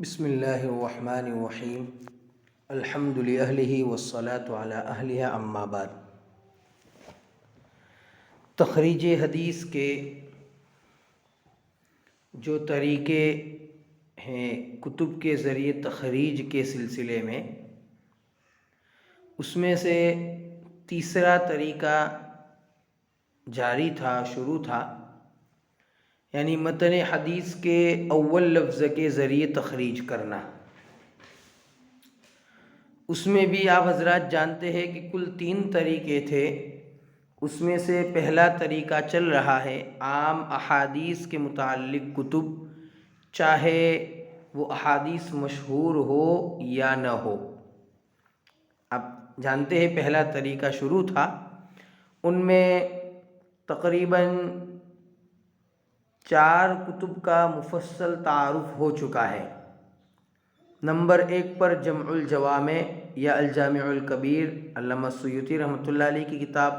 بسم اللہ الرحمن الرحیم الحمد للہ والصلاة علی اہلہ اما بعد۔ تخریج حدیث کے جو طریقے ہیں کتب کے ذریعے تخریج کے سلسلے میں، اس میں سے تیسرا طریقہ جاری تھا، شروع تھا، یعنی متن حدیث کے اول لفظ کے ذریعے تخریج کرنا۔ اس میں بھی آپ حضرات جانتے ہیں کہ کل 3 طریقے تھے۔ اس میں سے پہلا طریقہ چل رہا ہے عام احادیث کے متعلق کتب، چاہے وہ احادیث مشہور ہو یا نہ ہو۔ آپ جانتے ہیں پہلا طریقہ شروع تھا، ان میں تقریباً 4 کتب کا مفصل تعارف ہو چکا ہے۔ نمبر 1 پر جمع الجوامع یا الجامع الکبیر، علامہ سیوطی رحمۃ اللہ علیہ کی کتاب۔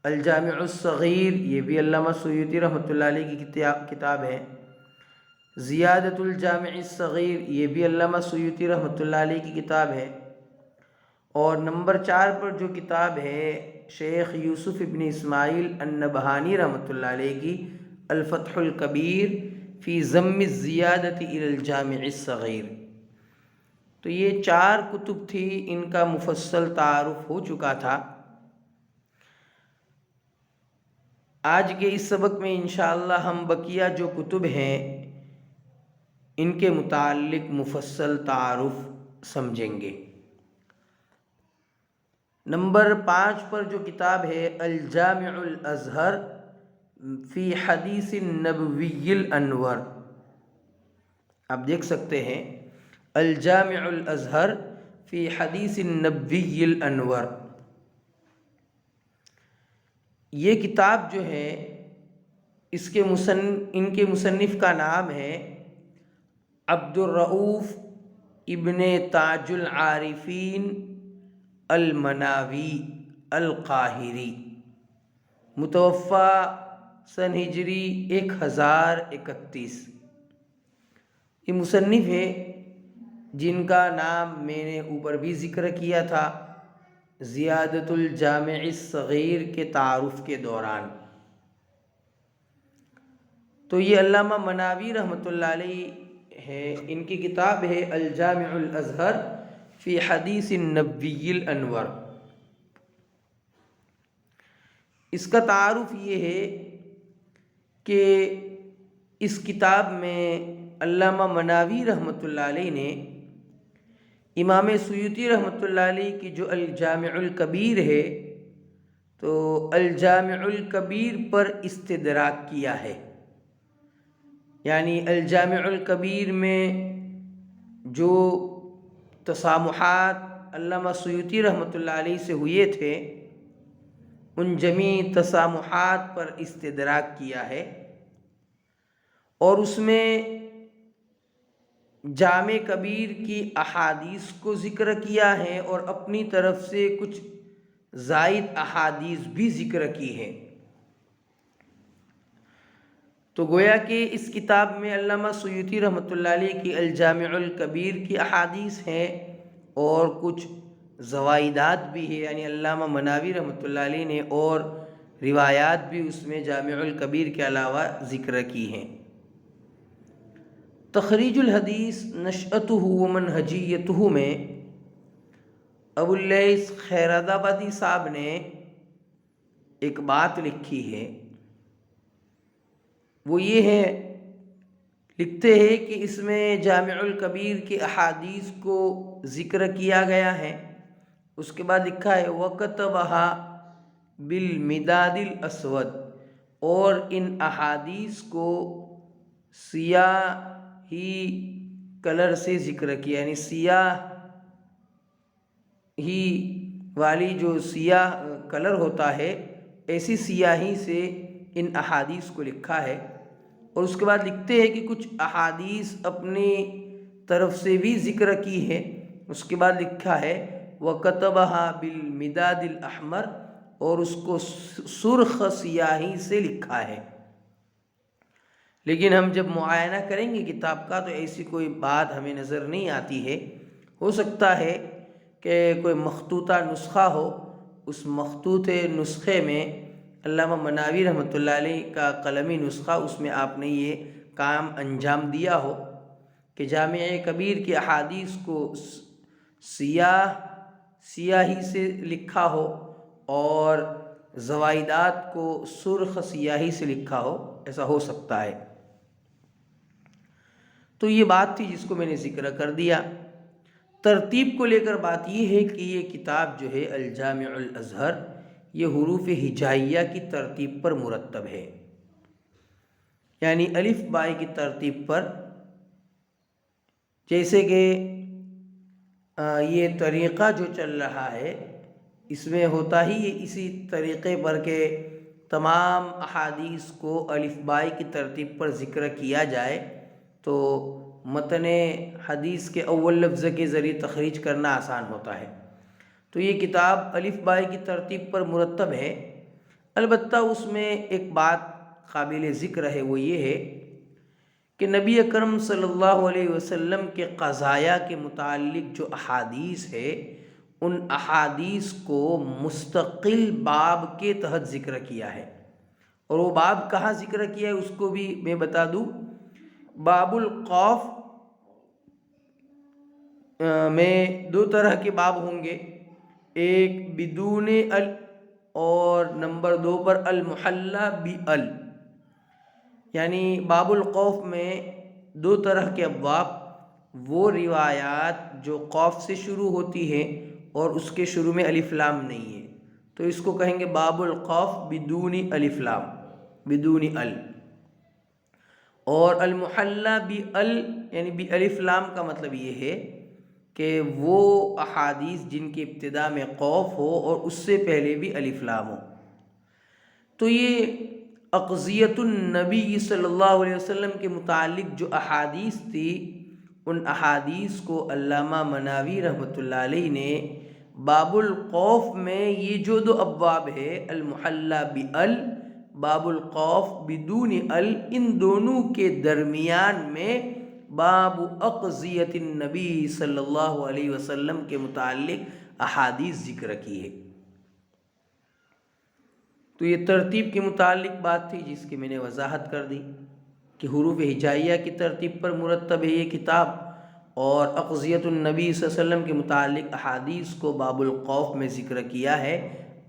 الجامع الصغیر، یہ بھی علامہ سیوطی رحمۃ اللہ علیہ کی کتاب ہے۔ زیادۃ الجامع الصغیر، یہ بھی علامہ سیوطی رحمۃ اللہ علیہ کی کتاب ہے۔ اور نمبر 4 پر جو کتاب ہے شیخ یوسف ابن اسماعیل النبہانی رحمۃ اللہ علیہ کی، الفتح الکبیر فی ضم الزیادۃ الی الجامع الصغیر۔ تو یہ 4 کتب تھی، ان کا مفصل تعارف ہو چکا تھا۔ آج کے اس سبق میں انشاءاللہ ہم بقیہ جو کتب ہیں ان کے متعلق مفصل تعارف سمجھیں گے۔ نمبر 5 پر جو کتاب ہے الجامع الازہر فی حدیث النبوی الانور، آپ دیکھ سکتے ہیں الجامع الازہر فی حدیث النبوی الانور۔ یہ کتاب جو ہے ان کے مصنف کا نام ہے عبد الرؤف ابن تاج العارفین المناوی القاہری، متوفی سن ہجری 1031۔ یہ مصنف ہے جن کا نام میں نے اوپر بھی ذکر کیا تھا زیادۃ الجامع الصغیر کے تعارف کے دوران۔ تو یہ علامہ مناوی رحمۃ اللہ علیہ ہے، ان کی کتاب ہے الجامع الازہر فی حدیث النبوی الانور۔ اس کا تعارف یہ ہے کہ اس کتاب میں علامہ مناوی رحمۃ اللہ علیہ نے امام سیوطی رحمۃ اللہ علیہ کی جو الجامع الکبیر ہے، تو الجامع الکبیر پر استدراک کیا ہے۔ یعنی الجامع الکبیر میں جو تسامحات علامہ سیوطی رحمۃ اللہ علیہ سے ہوئے تھے، ان جمیع تسامحات پر استدراک کیا ہے، اور اس میں جامع کبیر کی احادیث کو ذکر کیا ہے اور اپنی طرف سے کچھ زائد احادیث بھی ذکر کی ہے۔ تو گویا کہ اس کتاب میں علامہ سیوطی رحمۃ اللہ علیہ کی الجامع الکبیر کی احادیث ہیں اور کچھ زوائدات بھی ہیں، یعنی علامہ مناوی رحمۃ اللہ علیہ نے اور روایات بھی اس میں جامع الکبیر کے علاوہ ذکر کی ہیں۔ تخریج الحدیث نشأتہ و منہجیتہ میں ابو اللیث خیرآبادی صاحب نے ایک بات لکھی ہے، وہ یہ ہے، لکھتے ہیں کہ اس میں جامع الکبیر کی احادیث کو ذکر کیا گیا ہے۔ اس کے بعد لکھا ہے وَكَتَبَهَا بِالْمِدَادِ الْأَسْوَدِ، اور ان احادیث کو سیاہی کلر سے ذکر کیا، یعنی سیاہ ہی والی جو سیاہ کلر ہوتا ہے، ایسی سیاہی سے ان احادیث کو لکھا ہے۔ اور اس کے بعد لکھتے ہیں کہ کچھ احادیث اپنی طرف سے بھی ذکر کی ہے۔ اس کے بعد لکھا ہے وَكَتَبَهَا بِالْمِدَادِ الْأَحْمَرِ، اور اس کو سرخ سیاہی سے لکھا ہے۔ لیکن ہم جب معائنہ کریں گے کتاب کا تو ایسی کوئی بات ہمیں نظر نہیں آتی ہے۔ ہو سکتا ہے کہ کوئی مخطوطہ نسخہ ہو، اس مخطوط نسخے میں علامہ مناوی رحمۃ اللہ علیہ کا قلمی نسخہ، اس میں آپ نے یہ کام انجام دیا ہو کہ جامع کبیر کی احادیث کو سیاہی سے لکھا ہو اور زوائدات کو سرخ سیاہی سے لکھا ہو، ایسا ہو سکتا ہے۔ تو یہ بات تھی جس کو میں نے ذکر کر دیا۔ ترتیب کو لے کر بات یہ ہے کہ یہ کتاب جو ہے الجامع الازہر، یہ حروف ہجائیہ کی ترتیب پر مرتب ہے، یعنی الف بائی کی ترتیب پر۔ جیسے کہ یہ طریقہ جو چل رہا ہے اس میں ہوتا ہی یہ اسی طریقے پر کہ تمام احادیث کو الف بائی کی ترتیب پر ذکر کیا جائے تو متن حدیث کے اول لفظ کے ذریعے تخریج کرنا آسان ہوتا ہے۔ تو یہ کتاب الف بائی کی ترتیب پر مرتب ہے۔ البتہ اس میں ایک بات قابل ذکر ہے، وہ یہ ہے کہ نبی اکرم صلی اللہ علیہ وسلم کے قضایا کے متعلق جو احادیث ہے، ان احادیث کو مستقل باب کے تحت ذکر کیا ہے، اور وہ باب کہاں ذکر کیا ہے اس کو بھی میں بتا دوں۔ باب القوف میں دو طرح کے باب ہوں گے، ایک بدون ال اور نمبر 2 پر المحلى بال، یعنی باب القوف میں دو طرح کے ابواب، وہ روایات جو قوف سے شروع ہوتی ہیں اور اس کے شروع میں الف لام نہیں ہے، تو اس کو کہیں گے باب القوف بدون الف لام، بدون ال۔ اور المحلى بال یعنی بالف لام کا مطلب یہ ہے کہ وہ احادیث جن کی ابتدا میں قوف ہو اور اس سے پہلے بھی الف لام ہو۔ تو یہ اقضیۃ النبی صلی اللہ علیہ وسلم کے متعلق جو احادیث تھی، ان احادیث کو علامہ مناوی رحمۃ اللہ علیہ نے باب القوف میں یہ جو دو ابواب ہے، المحلى بال، باب القوف بدون ال، ان دونوں کے درمیان میں باب اقضیۃ النبی صلی اللہ علیہ وسلم کے متعلق احادیث ذکر کی ہے۔ تو یہ ترتیب کے متعلق بات تھی جس کی میں نے وضاحت کر دی کہ حروف ہجائیہ کی ترتیب پر مرتب ہے یہ کتاب، اور اقضیۃ النبی صلی اللہ علیہ وسلم کے متعلق احادیث کو باب القوف میں ذکر کیا ہے،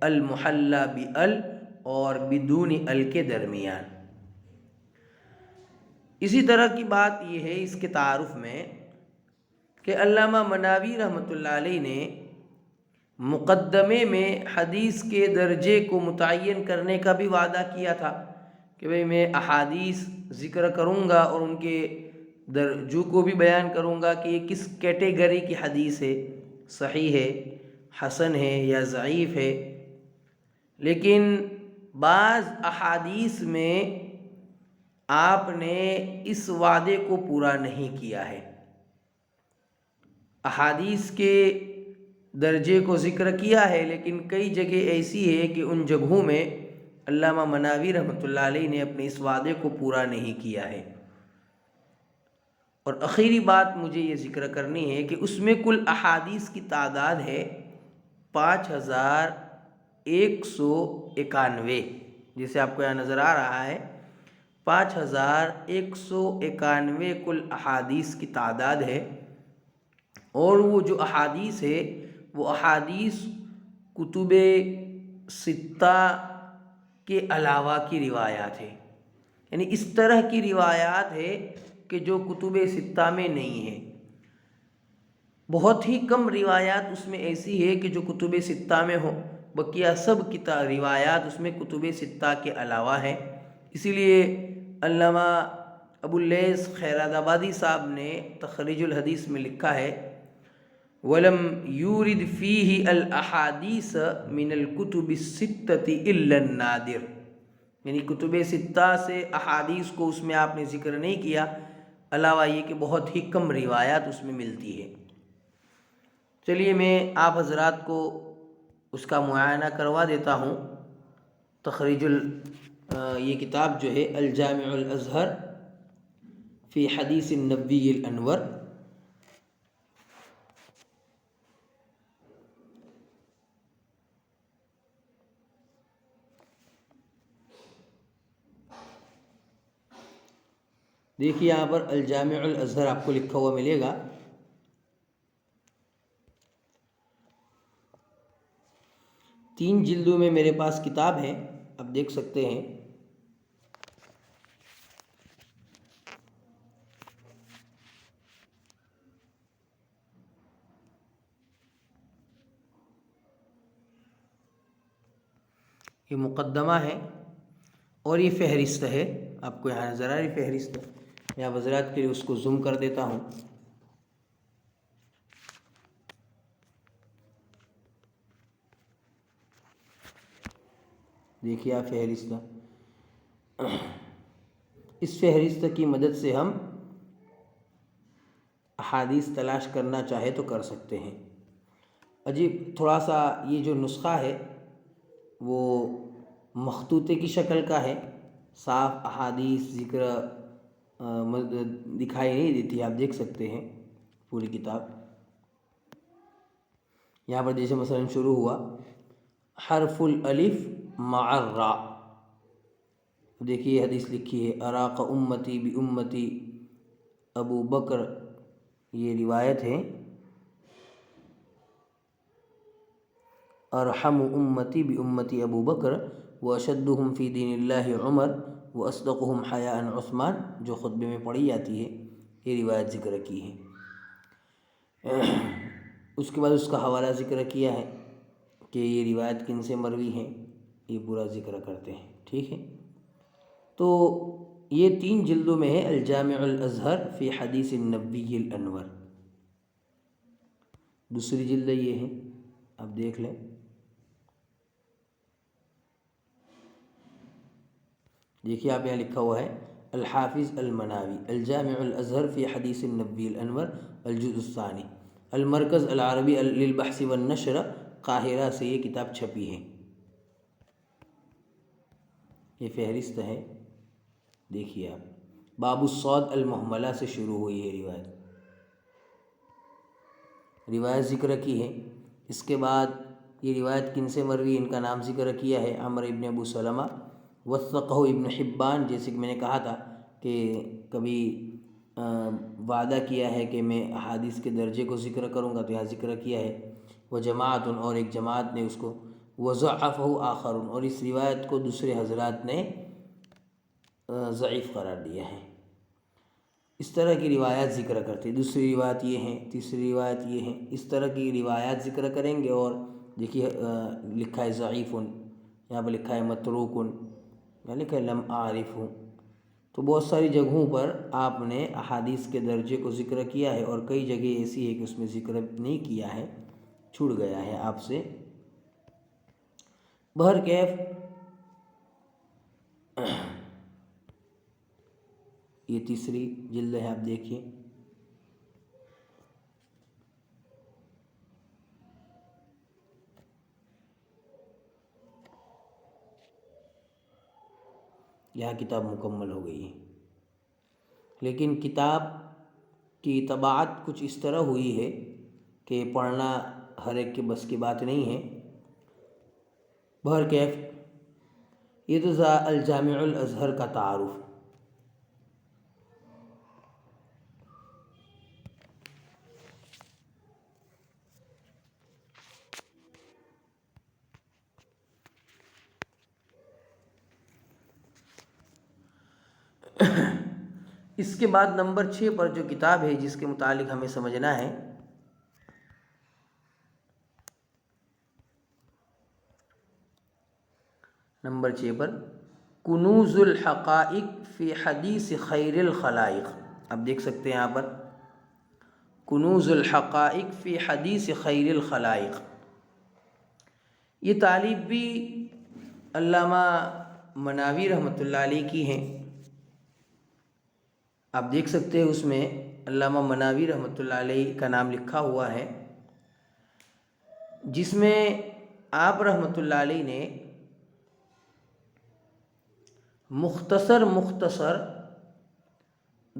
المحلى بال اور بدون ال کے درمیان۔ اسی طرح کی بات یہ ہے اس کے تعارف میں کہ علامہ مناوی رحمۃ اللہ علیہ نے مقدمے میں حدیث کے درجے کو متعین کرنے کا بھی وعدہ کیا تھا کہ بھئی میں احادیث ذکر کروں گا اور ان کے درجوں کو بھی بیان کروں گا کہ یہ کس کیٹیگری کی حدیث ہے، صحیح ہے، حسن ہے یا ضعیف ہے۔ لیکن بعض احادیث میں آپ نے اس وعدے کو پورا نہیں کیا ہے۔ احادیث کے درجے کو ذکر کیا ہے لیکن کئی جگہ ایسی ہے کہ ان جگہوں میں علامہ مناوی رحمۃ اللہ علیہ نے اپنے اس وعدے کو پورا نہیں کیا ہے۔ اور آخری بات مجھے یہ ذکر کرنی ہے کہ اس میں کل احادیث کی تعداد ہے 5191، جیسے آپ کو یہاں نظر آ رہا ہے 5191 کل احادیث کی تعداد ہے، اور وہ جو احادیث ہے وہ احادیث کتب ستہ کے علاوہ کی روایات ہے، یعنی اس طرح کی روایات ہے کہ جو کتب ستہ میں نہیں ہے۔ بہت ہی کم روایات اس میں ایسی ہے کہ جو کتب ستہ میں ہو، بقیہ سب کی روایات اس میں کتب ستہ کے علاوہ ہے۔ اسی لیے علامہ ابو اللیث خیرات آبادی صاحب نے تخریج الحدیث میں لکھا ہے وَلَمْ يُورِدْ فِيهِ الْأَحَادِيثَ مِنَ الْكُتُبِ السِّتَّةِ إِلَّا النَّادِرِ، یعنی کتب ستہ سے احادیث کو اس میں آپ نے ذکر نہیں کیا، علاوہ یہ کہ بہت ہی کم روایات اس میں ملتی ہے۔ چلیے میں آپ حضرات کو اس کا معائنہ کروا دیتا ہوں۔ تخریج یہ کتاب جو ہے الجامع الازہر، فی حدیث النبی الانور. دیکھیے یہاں پر الجامع الازہر آپ کو لکھا ہوا ملے گا. تین جلدوں میں میرے پاس کتاب ہے، آپ دیکھ سکتے ہیں. یہ مقدمہ ہے اور یہ فہرست ہے. آپ کو یہاں نظر آ رہی فہرست؟ میں آپ حضرات کے لیے اس کو زوم کر دیتا ہوں. دیکھیے آپ فہرست. اس فہرست کی مدد سے ہم احادیث تلاش کرنا چاہے تو کر سکتے ہیں. عجیب تھوڑا سا یہ جو نسخہ ہے وہ مخطوطے کی شکل کا ہے، صاف احادیث ذکر دکھائی نہیں دیتی. آپ دیکھ سکتے ہیں پوری کتاب. یہاں پر جیسے مثلا شروع ہوا حرف الالف مع الراء. دیکھیے حدیث لکھی ہے اراق امتی بامتی ابو بکر. یہ روایت ہے ارحم امتی بامتی ابو بکر واشدہم فی دین اللہ عمر واصدقہم حیاء عثمان، جو خطبے میں پڑھی جاتی ہے. یہ روایت ذکر کی ہے. اس کے بعد اس کا حوالہ ذکر کیا ہے کہ یہ روایت کن سے مروی ہے، یہ پورا ذکر کرتے ہیں. ٹھیک ہے، تو یہ تین جلدوں میں ہے الجامع الازہر فی حدیث النبی الانور. دوسری جلد یہ ہے، آپ دیکھ لیں. دیکھیے آپ یہاں لکھا ہوا ہے الحافظ المناوی الجامع الازہر فی حدیث النبی الانور الجزء الثانی، المرکز العربی للبحث والنشر، قاہرہ سے یہ کتاب چھپی ہے. یہ فہرست ہے. دیکھیے آپ باب الصاد المحملہ سے شروع ہوئی ہے روایت ذکر کی ہے. اس کے بعد یہ روایت کن سے مروی، ان کا نام ذکر کیا ہے عمر ابن ابو سلمہ. وثقہ ابن حبان، جیسے کہ میں نے کہا تھا کہ کبھی وعدہ کیا ہے کہ میں احادیث کے درجے کو ذکر کروں گا تو یہاں ذکر کیا ہے. وجماعت، اور ایک جماعت نے اس کو. وضعفہ آخر، اور اس روایت کو دوسرے حضرات نے ضعیف قرار دیا ہے. اس طرح کی روایات ذکر کرتے. دوسری روایت یہ ہیں، تیسری روایت یہ ہیں. اس طرح کی روایات ذکر کریں گے. اور دیکھیے لکھا ہے ضعیف، یہاں پہ لکھا ہے متروک، یہاں لکھا ہے لم اعرف. تو بہت ساری جگہوں پر آپ نے احادیث کے درجے کو ذکر کیا ہے، اور کئی جگہ ایسی ہے کہ اس میں ذکر نہیں کیا ہے، چھوٹ گیا ہے آپ سے. بہرکیف یہ تیسری جلد ہے، آپ دیکھیے. یہاں کتاب مکمل ہو گئی ہے، لیکن کتاب کی طباعت کچھ اس طرح ہوئی ہے کہ پڑھنا ہر ایک کے بس کی بات نہیں ہے. بہرکیف یہ تو الجامع الازہر کا تعارف. اس کے بعد نمبر 6 پر جو کتاب ہے جس کے متعلق ہمیں سمجھنا ہے، نمبر 6 پر کنوز الحقائق فی حدیث خیر الخلائق. آپ دیکھ سکتے ہیں یہاں پر کنوز الحقائق فی حدیث خیر الخلائق. یہ تعلیف بھی علامہ مناوی رحمۃ اللہ علیہ کی ہیں. آپ دیکھ سکتے ہیں اس میں علامہ مناوی رحمۃ اللہ علیہ کا نام لکھا ہوا ہے، جس میں آپ رحمۃ اللہ علیہ نے مختصر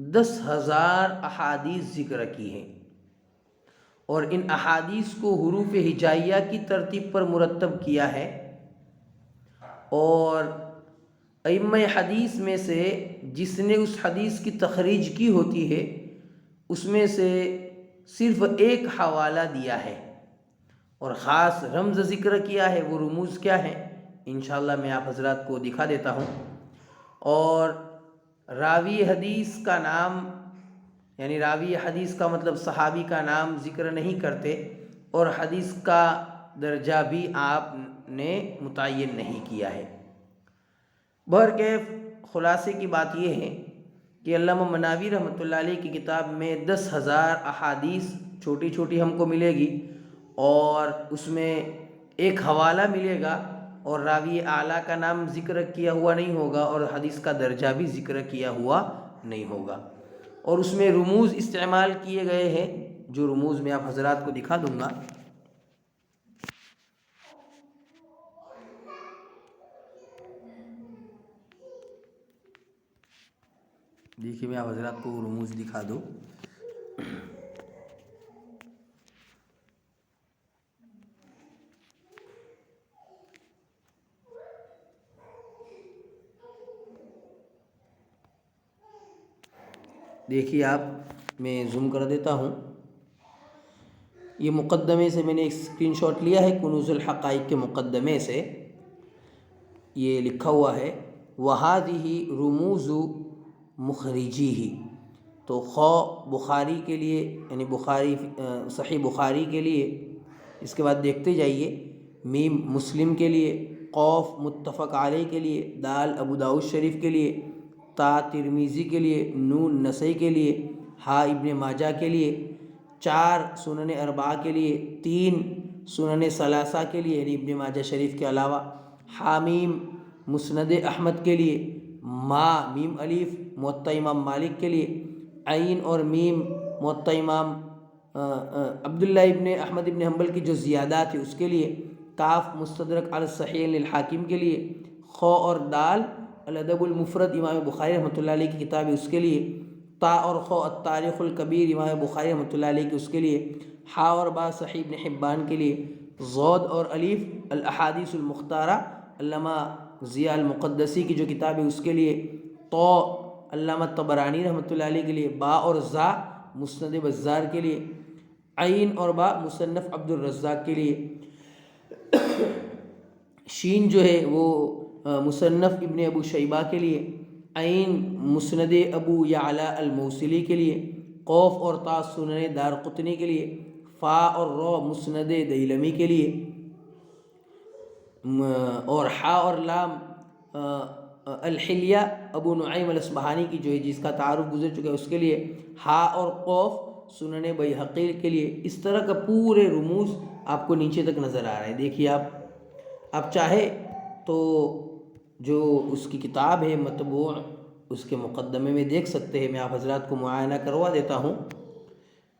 10,000 احادیث ذکر کی ہیں، اور ان احادیث کو حروف ہجائیہ کی ترتیب پر مرتب کیا ہے، اور ائمہ حدیث میں سے جس نے اس حدیث کی تخریج کی ہوتی ہے اس میں سے صرف ایک حوالہ دیا ہے اور خاص رمز ذکر کیا ہے۔ وہ رموز کیا ہیں انشاءاللہ میں آپ حضرات کو دکھا دیتا ہوں۔ اور راوی حدیث کا نام، یعنی راوی حدیث کا مطلب صحابی کا نام ذکر نہیں کرتے، اور حدیث کا درجہ بھی آپ نے متعین نہیں کیا ہے۔ بہرکیف خلاصے کی بات یہ ہے کہ علامہ مناوی رحمۃ اللہ علیہ کی کتاب میں 10,000 احادیث چھوٹی چھوٹی ہم کو ملے گی، اور اس میں ایک حوالہ ملے گا، اور راوی اعلیٰ کا نام ذکر کیا ہوا نہیں ہوگا، اور حدیث کا درجہ بھی ذکر کیا ہوا نہیں ہوگا، اور اس میں رموز استعمال کیے گئے ہیں، جو رموز میں آپ حضرات کو دکھا دوں گا۔ دیکھیے میں آپ حضرات کو وہ رموز دکھا دوں۔ دیکھیے آپ، میں زوم کر دیتا ہوں۔ یہ مقدمے سے میں نے ایک اسکرین شاٹ لیا ہے، کنوز الحقائق کے مقدمے سے یہ لکھا ہوا ہے وَهَذِهِ رُمُوزُ مُخْرِجِهِ، تو بخاری کے لیے، یعنی بخاری صحیح بخاری کے لیے، اس کے بعد دیکھتے جائیے، میم مسلم کے لیے، قوف متفق علیہ کے لیے، دال ابو داؤد شریف کے لیے، تا ترمیزی کے لیے، نون نسائی کے لیے، ہا ابن ماجہ کے لیے، 4 سنن اربعہ کے لیے، 3 سنن ثلاثہ کے لیے یعنی ابن ماجہ شریف کے علاوہ، حامیم مسند احمد کے لیے، ما میم الف موطا امام مالک کے لیے، عین اور میم موطا امام عبداللہ ابن احمد ابن حنبل کی جو زیادات ہے اس کے لیے، کاف مستدرک علی الصحیح للحاکم کے لیے، خو اور دال الادب المفرد امام بخاری رحمۃ اللہ علیہ کی کتاب ہے اس کے لیے، تا اور خو التاریخ الکبیر امام بخاری رحمۃ اللہ علیہ کی اس کے لیے، ہا اور با صحیح ابن حبان کے لیے، ضاد اور الف الاحادیث المختارہ علامہ ضیاء المقدسی کی جو کتاب ہے اس کے لیے، تو علامہ طبرانی رحمۃ اللہ علیہ کے لیے، با اور زا مسند بزار کے لیے، عین اور با مصنف عبد الرزاق کے لیے، شین جو ہے وہ مصنف ابن ابو شیبہ کے لیے، عین مسند ابو یعلا الموصلی کے لیے، قوف اور تا سنن دارقطنی کے لیے، فا اور رو مسند دیلمی کے لیے، اور حا اور لام الحلیہ ابو نعیم الاصبہانی کی جو ہے جس کا تعارف گزر چکا ہے اس کے لیے، ہا اور قوف سنن بیہقی کے لیے۔ اس طرح کا پورے رموز آپ کو نیچے تک نظر آ رہے ہیں۔ دیکھیے آپ چاہے تو جو اس کی کتاب ہے مطبوع، اس کے مقدمے میں دیکھ سکتے ہیں، میں آپ حضرات کو معائنہ کروا دیتا ہوں۔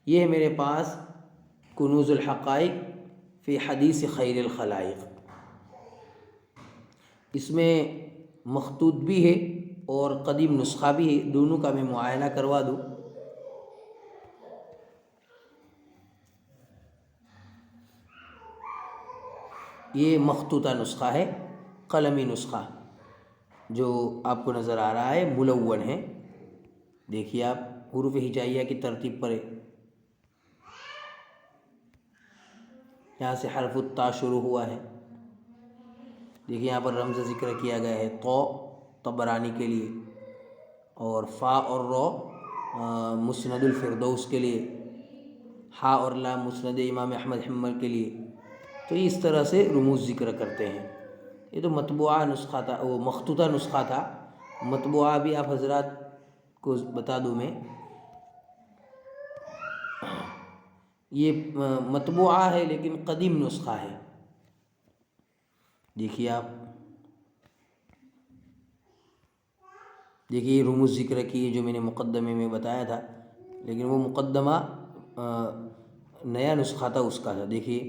یہ ہے میرے پاس کنوز الحقائق فی حدیث خیر الخلائق، اس میں مخطوط بھی ہے اور قدیم نسخہ بھی ہے، دونوں کا میں معائنہ کروا دوں۔ یہ مخطوطہ نسخہ ہے، قلمی نسخہ جو آپ کو نظر آ رہا ہے ملون ہے۔ دیکھیے آپ، حروف ہجائیہ کی ترتیب پر ہے، یہاں سے حرف التا شروع ہوا ہے۔ دیکھیے یہاں پر رمز ذکر کیا گیا ہے، تو طبرانی کے لیے، اور فا اور رو مسند الفردوس کے لیے، ہا اور لام مسند امام احمد حنبل کے لیے۔ تو اس طرح سے رموز ذکر کرتے ہیں۔ یہ تو مطبوعہ نسخہ تھا، وہ مخطوطہ نسخہ تھا، مطبوعہ بھی آپ حضرات کو بتا دوں میں، یہ مطبوعہ ہے لیکن قدیم نسخہ ہے۔ دیکھیے آپ، دیکھیے یہ رموز ذکر کی جو میں نے مقدمے میں بتایا تھا، لیکن وہ مقدمہ نیا نسخہ تھا اس کا تھا۔ دیکھیے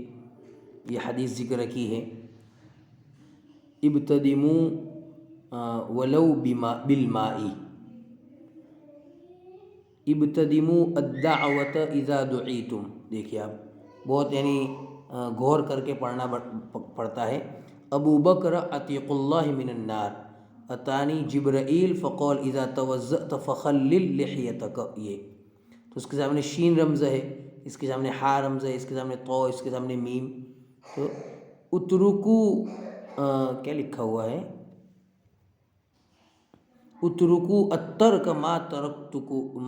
یہ حدیث ذکر کی ہے، ابتدموا ولو بالماء، ابتدمو الدعوت اذا دعیتم، دیکھیے آپ بہت یعنی غور کر کے پڑھنا پڑتا ہے۔ ابو بکر عتیق اللہ من النار اتانی جبرائیل فقال اذا توضأت فخلل لحیتک، یہ تو اس کے سامنے شین رمز ہے، اس کے سامنے ہا رمز ہے، اس کے سامنے تو، اس کے سامنے میم۔ تو اترکو کیا لکھا ہوا ہے، اترکو الترک ما ترکتکو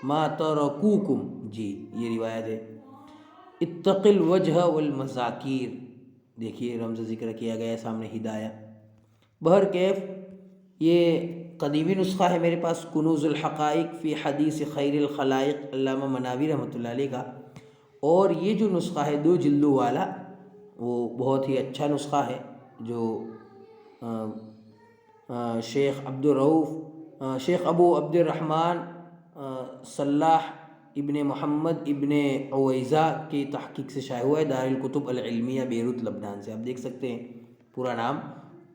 ما ترکوکم، جی یہ روایت ہے۔ اتق الوجہ والمذاکیر، دیکھیے رمز ذکر کیا گیا ہے، سامنے ہدایہ۔ بہرکیف یہ قدیمی نسخہ ہے میرے پاس، کنوز الحقائق فی حدیث خیر الخلائق، علامہ مناوی رحمۃ اللہ علیہ کا، اور یہ جو نسخہ ہے 2 جلدوں والا وہ بہت ہی اچھا نسخہ ہے، جو شیخ ابو عبد الرحمن صلاح ابن محمد ابن عویزہ کی تحقیق سے شائع ہوا ہے، دارالکتب العلمیہ بیروت لبنان سے۔ آپ دیکھ سکتے ہیں پورا نام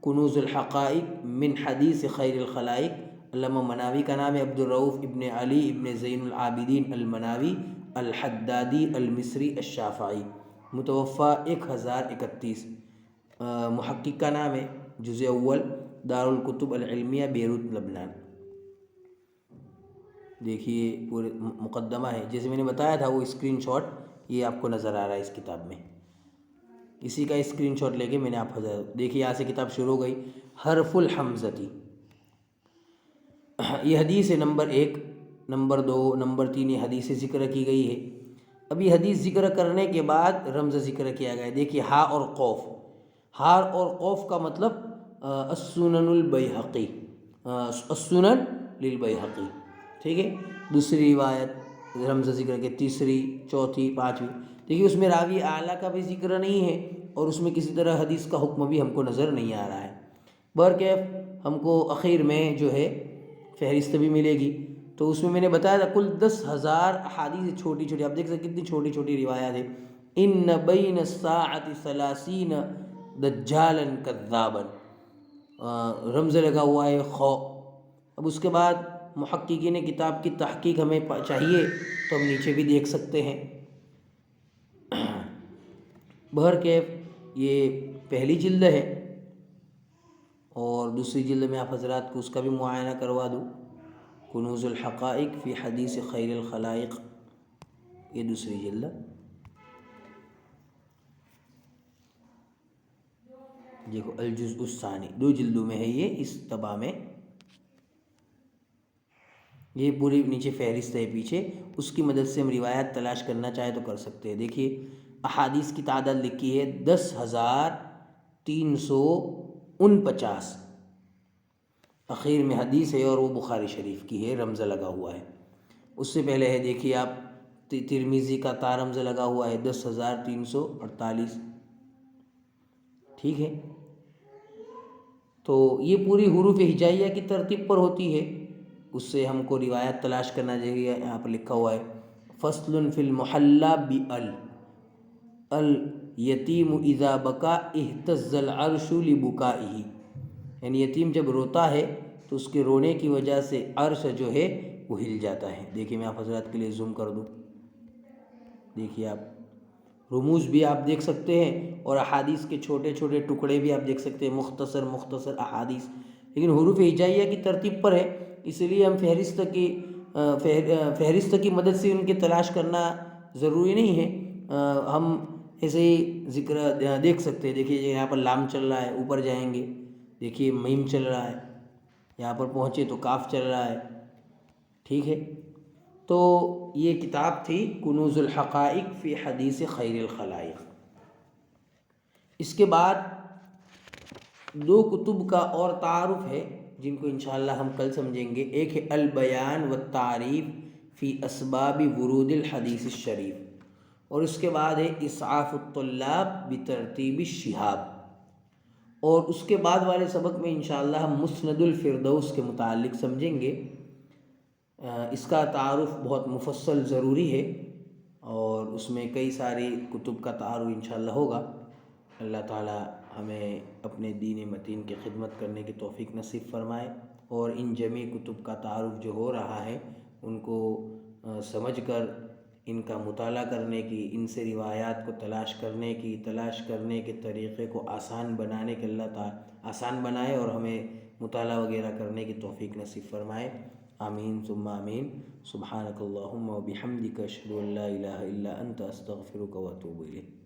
کنوز الحقائق من حدیث خیر الخلائق، علامہ مناوی کا نام ہے عبد الرؤف ابن علی ابن زین العابدین المناوی الحدادی المصری الشافعی، متوفی 1031۔ محقق کا نام ہے جزء اول، دارالکتب العلمیہ بیروت لبنان۔ دیکھیے پورے مقدمہ ہے، جیسے میں نے بتایا تھا وہ اسکرین شاٹ یہ آپ کو نظر آ رہا ہے اس کتاب میں، اسی کا اسکرین شاٹ لے کے میں نے آپ کو دیکھیے یہاں سے کتاب شروع ہو گئی۔ حرف الحمزتی، یہ حدیث نمبر 1، نمبر 2، نمبر 3 یہ حدیث ذکر کی گئی ہے۔ اب یہ حدیث ذکر کرنے کے بعد رمز ذکر کیا گیا ہے، دیکھیے ہا اور قوف، ہا اور قوف کا مطلب السنن البیہقی، السنن للبیہقی، ٹھیک ہے۔ دوسری روایت رمز ذکر کے، تیسری، چوتھی، پانچویں، دیکھیے اس میں راوی اعلیٰ کا بھی ذکر نہیں ہے اور اس میں کسی طرح حدیث کا حکم بھی ہم کو نظر نہیں آ رہا ہے۔ بہرکیف ہم کو اخیر میں جو ہے فہرست بھی ملے گی، تو اس میں میں نے بتایا تھا کل 10,000 احادیث چھوٹی چھوٹی، آپ دیکھ سکتے کتنی چھوٹی چھوٹی روایات ہیں۔ ان بین الساعۃ 30 دجالا کذابا، رمز لگا ہوا ہے خو۔ اب اس کے بعد محققین کتاب کی تحقیق ہمیں چاہیے تو ہم نیچے بھی دیکھ سکتے ہیں۔ بہرکیف یہ پہلی جلد ہے اور دوسری جلد میں آپ حضرات کو اس کا بھی معائنہ کروا دوں، کنوز الحقائق فی حدیث خیر الخلائق، یہ دوسری جلد، دیکھو الجزء الثانی، 2 جلدوں میں ہے یہ اس طبع میں، یہ پوری نیچے فہرست ہے پیچھے، اس کی مدد سے ہم روایات تلاش کرنا چاہے تو کر سکتے ہیں۔ دیکھیے احادیث کی تعداد لکھی ہے 10,349، اخیر میں حدیث ہے اور وہ بخاری شریف کی ہے، رمز لگا ہوا ہے۔ اس سے پہلے ہے دیکھیے آپ ترمذی کا تا رمز لگا ہوا ہے 10,348، ٹھیک ہے۔ تو یہ پوری حروف ہجائیہ کی ترتیب پر ہوتی ہے، اس سے ہم کو روایت تلاش کرنا چاہیے۔ یہاں پر لکھا ہوا ہے فصل فی المحلی بال، الیتیم اذا بکا اہتز العرش لبکائہ، یعنی یتیم جب روتا ہے تو اس کے رونے کی وجہ سے عرش جو ہے وہ ہل جاتا ہے۔ دیکھیے میں آپ حضرات کے لیے زوم کر دوں، دیکھیے آپ رموز بھی آپ دیکھ سکتے ہیں اور احادیث کے چھوٹے چھوٹے ٹکڑے بھی آپ دیکھ سکتے ہیں، مختصر احادیث، لیکن حروف ہجائیہ کی ترتیب پر ہے، اس لیے ہم فہرست کی مدد سے ان کے تلاش کرنا ضروری نہیں ہے، ہم ایسے ہی ذکر دیکھ سکتے ہیں۔ دیکھیے یہاں پر لام چل رہا ہے، اوپر جائیں گے دیکھیے میم چل رہا ہے، یہاں پر پہنچے تو کاف چل رہا ہے، ٹھیک ہے۔ تو یہ کتاب تھی کنوز الحقائق فی حدیث خیر الخلائق۔ اس کے بعد 2 کتب کا اور تعارف ہے جن کو انشاءاللہ ہم کل سمجھیں گے، ایک ہے البیان والتعریف فی اسباب ورود الحدیث الشریف، اور اس کے بعد ہے اسعاف الطلاب بترتیب الشہاب، اور اس کے بعد والے سبق میں انشاءاللہ ہم مسند الفردوس کے متعلق سمجھیں گے۔ اس کا تعارف بہت مفصل ضروری ہے اور اس میں کئی ساری کتب کا تعارف انشاءاللہ ہوگا۔ اللہ تعالی ہمیں اپنے دین متین کی خدمت کرنے کی توفیق نصیب فرمائے۔ اور ان جمی کتب کا تعارف جو ہو رہا ہے ان کو سمجھ کر ان کا مطالعہ کرنے کی، ان سے روایات کو تلاش کرنے کے طریقے کو آسان بنانے کے اللہ تعالیٰ آسان بنائے اور ہمیں مطالعہ وغیرہ کرنے کی توفیق نصیب فرمائے۔ آمین ثم آمین۔ سبحانک اللہم و بحمدک اشہد ان لا الہ الا انت استغفرک و اتوب الیک۔